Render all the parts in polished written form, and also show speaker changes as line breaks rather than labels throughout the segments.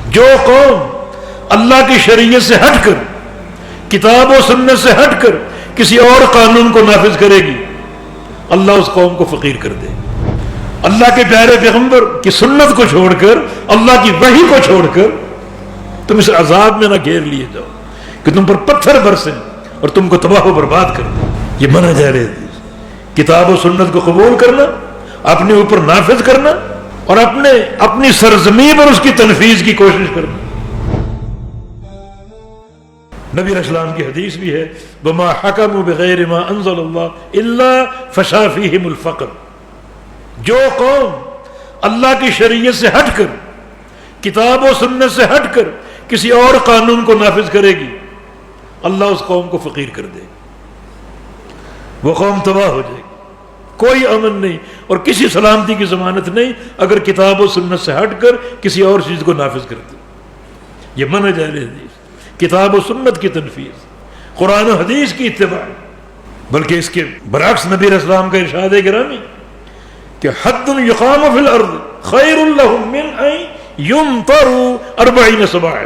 جو قوم اللہ کی شریعت سے ہٹ کر، کتاب و سنت سے ہٹ کر کسی اور قانون کو نافذ کرے گی، اللہ اس قوم کو فقیر کر دے۔ اللہ کے پیارے پیغمبر کی سنت کو چھوڑ کر، اللہ کی وحی کو چھوڑ کر تم اس عذاب میں نہ گھیر لیے جاؤ کہ تم پر پتھر برسیں اور تم کو تباہ و برباد کر دیں۔ یہ منہج اہل حدیث، کتاب و سنت کو قبول کرنا، اپنے اوپر نافذ کرنا اور اپنی سرزمین پر اس کی تنفیذ کی کوشش کرنا۔ نبی علیہ السلام کی حدیث بھی ہے وَمَا حَكَمُوا بِغَيْرِ مَا أَنزَلَ اللَّهُ إِلَّا فَشَا فِيهِمُ الْفَقْرَ، جو قوم اللہ کی شریعت سے ہٹ کر، کتاب و سنت سے ہٹ کر کسی اور قانون کو نافذ کرے گی، اللہ اس قوم کو فقیر کر دے گی، وہ قوم تباہ ہو جائے گی۔ کوئی امن نہیں اور کسی سلامتی کی ضمانت نہیں اگر کتاب و سنت سے ہٹ کر کسی اور چیز کو نافذ کرتے۔ یہ منہج اہل حدیث، کتاب و سنت کی تنفیذ، قرآن و حدیث کی اتباع۔ بلکہ اس کے برعکس نبی علیہ السلام کا ارشاد گرامی کہ حد یقام فی الارض خیر لهم من ان یمطروا 40 صباحا،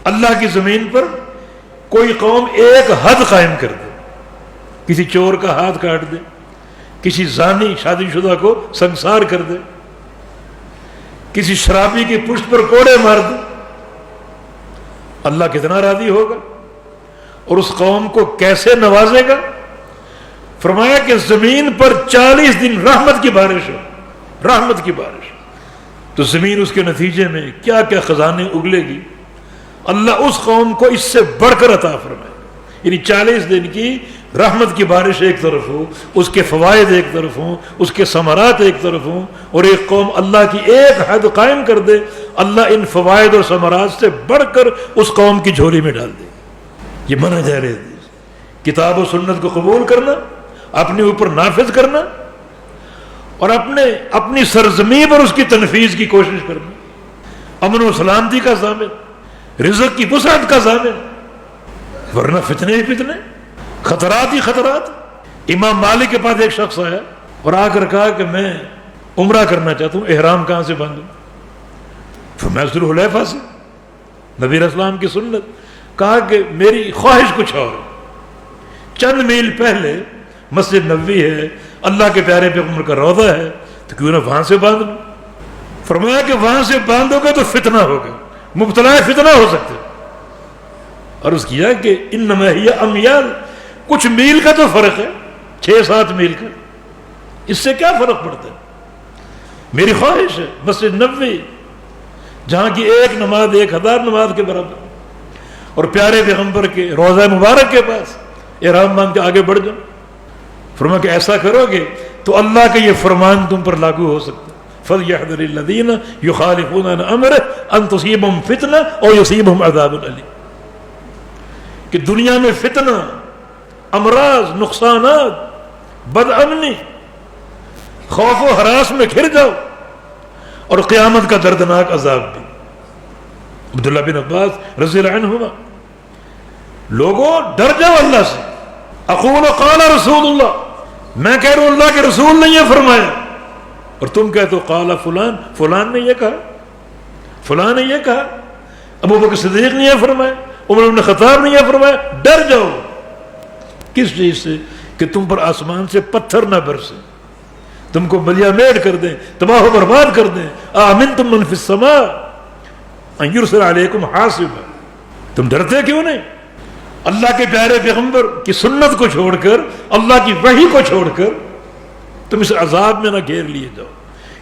اللہ کی زمین پر کوئی قوم ایک حد قائم کر دے، کسی چور کا ہاتھ کاٹ دے، کسی زانی شادی شدہ کو سنسار کر دے، کسی شرابی کی پشت پر کوڑے مار دے، اللہ کتنا راضی ہوگا اور اس قوم کو کیسے نوازے گا۔ فرمایا کہ زمین پر 40 دن رحمت کی بارش ہو، رحمت کی بارش، تو زمین اس کے نتیجے میں کیا کیا خزانے اگلے گی، اللہ اس قوم کو اس سے بڑھ کر عطا فرمائے۔ یعنی 40 دن کی رحمت کی بارش ایک طرف ہو، اس کے فوائد ایک طرف ہوں، اس کے ثمرات ایک طرف ہوں، اور ایک قوم اللہ کی ایک حد قائم کر دے، اللہ ان فوائد اور ثمرات سے بڑھ کر اس قوم کی جھولی میں ڈال دے۔ یہ منہج اہل حدیث، کتاب و سنت کو قبول کرنا، اپنے اوپر نافذ کرنا اور اپنی سرزمین پر اس کی تنفیذ کی کوشش کرنا، امن و سلامتی کا ضامن، رزق کی وسعت کا ضامن، ورنہ فتنے ہی فتنے، خطرات ہی خطرات۔ امام مالک کے پاس ایک شخص آیا اور آ کر کہا کہ میں عمرہ کرنا چاہتا ہوں، احرام کہاں سے باندھوں؟ فرمایا ذوالحلیفہ سے، نبی علیہ السلام کی سنت۔ کہا کہ میری خواہش کچھ اور، چند میل پہلے مسجد نبوی ہے، اللہ کے پیارے پیغمبر کا روضہ ہے، تو کیوں نہ وہاں سے باندھ لوں۔ فرمایا کہ وہاں سے باندھو گے تو فتنہ ہوگا، مبتلا فتنہ ہو سکتے۔ اور اس کیا کہ انما ہی امیال، کچھ میل کا تو فرق ہے، 6-7 میل کا، اس سے کیا فرق پڑتا ہے؟ میری خواہش ہے مسجد نبوی جہاں کی ایک نماز 1000 نماز کے برابر، اور پیارے پیغمبر کے روضہ مبارک کے پاس احرام باندھ کے آگے بڑھ جاؤ۔ فرمایا کہ ایسا کرو گے تو اللہ کا یہ فرمان تم پر لاگو ہو سکتا ہے، فَلْيَحْذَرِ الَّذِينَ يُخَالِفُونَ عَنْ أَمْرِهِ أَن تُصِيبَهُمْ فِتْنَةٌ أَوْ يُصِيبَهُمْ عَذَابٌ أَلِيمٌ، کہ دنیا میں فتنہ، امراض، نقصانات، بد امنی، خوف و ہراس میں گھر جاؤ، اور قیامت کا دردناک عذاب بھی۔ عبداللہ بن عباس رضی اللہ عنہما، لوگوں ڈر جاؤ اللہ سے، اقول قال رسول اللہ، میں کہہ رہا ہوں اللہ کے رسول نے یہ فرمایا، اور تم کہتے ہو قال فلان، فلان نے یہ کہا، فلان نے یہ کہا، ابو بکر صدیق نے یہ فرمایا، عمر بن خطاب نے یہ فرمایا۔ ڈر جاؤ کس چیز سے؟ کہ تم پر آسمان سے پتھر نہ برسے، تم کو ملیا میڑ کر دیں، تباہ و برباد کر دیں۔ آمنتم من فی السماء ان یرسل علیکم حاصبا، تم ڈرتے کیوں نہیں؟ اللہ کے پیارے پیغمبر کی سنت کو چھوڑ کر، اللہ کی وحی کو چھوڑ کر تم اس عذاب میں نہ گھیر لیے جاؤ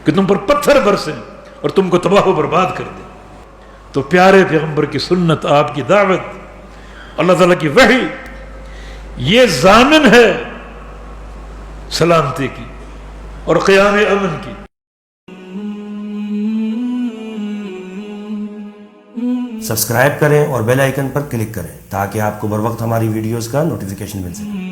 کہ تم پر پتھر برسیں اور تم کو تباہ و برباد کر دیں۔ تو پیارے پیغمبر کی سنت، آپ کی دعوت، اللہ تعالیٰ کی وحی، یہ ضامن ہے سلامتی کی اور قیام امن کی۔
سبسکرائب کریں اور بیل آئیکن پر کلک کریں تاکہ آپ کو بر وقت ہماری ویڈیوز کا نوٹیفیکیشن مل سکے۔